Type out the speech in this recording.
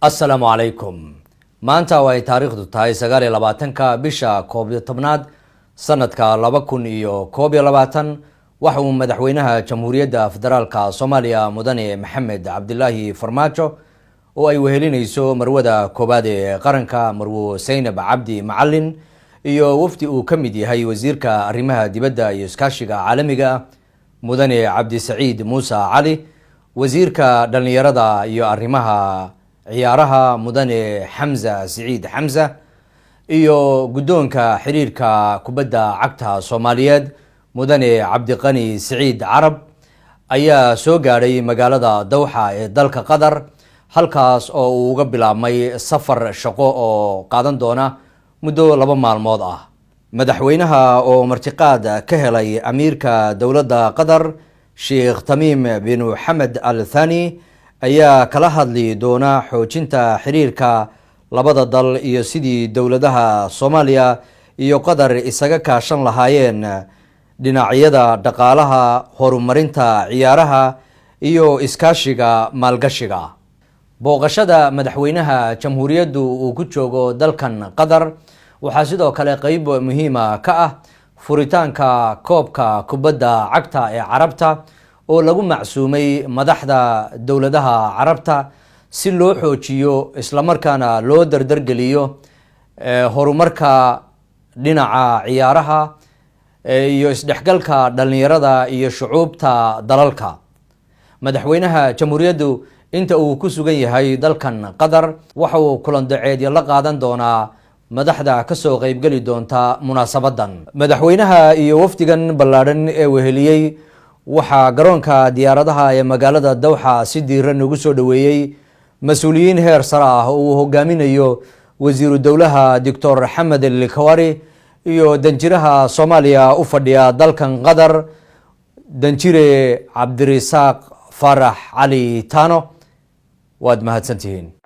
السلام عليكم maanta way taariikhdu tahay 29 bisha 11 sanadka 2021 waxa uu madaxweynaha jamhuuriyadda federaalka Soomaaliya mudane Maxamed Cabdilaahi Farmaajo oo ay wehelinayso marwada koobaad ee qaranka Marwo Zainab Cabdi Macallin iyo wafdi uu kamid yahay wasiirka arrimaha dibadda iyo iskaashiga caalamiga mudane Cabdi Saciid Musa Cali wasiirka dhalinyarada iyo arrimaha ciyaaraha mudane Hamza Saciid Hamza iyo guddoonka xiriirka kubadda cagta Soomaaliyeed mudane Cabdiqani Saciid Carab ayaa soo gaaray magaalada Dawxa ee dalka Qatar halkaas oo uu uga bilaabmay safar shaqo oo qaadan doona muddo 2 maalmood ah madaxweynaha oo martiqaad ka helay amiirka dawladda Qatar Sheikh Tamim bin Hamad Al Thani ayaa kala hadli doona xoojinta xiriirka labada dal iyo sidii dawladaha Soomaaliya iyo Qatar isaga kaashan lahaayeen dhinacyada dhaqaalaha horumarinta ciyaaraha iyo iskaashiga maalgashiga booqashada madaxweynaha jamhuuriyaddu uu ku joogo dalkan Qatar waxaa sidoo kale qayb muhiim ah ka ah furitaanka koobka kubadda cagta ee Carabta oo lagu macsuumay madaxda dawladaha Carabta si loo xoojiyo isla markaana loo dardargeliyo horumarka dhinaca ciyaaraha iyo isdhexgalka dhalinyarada iyo shucuubta dalalka madaxweynaha jamhuuriyaddu inta uu ku sugan yahay dalkan Qatar waxa uu kulan daceed la qaadan doonaa madaxda ka soo qayb gali doonta munaasabadan madaxweynaha iyo wafdigan ballaaran ee weheliyay waxa garoonka diyaaradaha ee magaalada Dawxa si diiran ugu soo dhaweeyay mas'uuliyiin heer sare ah oo uu hogaaminayo wasiiru dawlaha Dr. Hamad Al-Kawari iyo danjiraha Soomaaliya u fadhiya dalkan Qatar danjire Cabdirasaaq Farax Ali Tano waad mahadsantihiin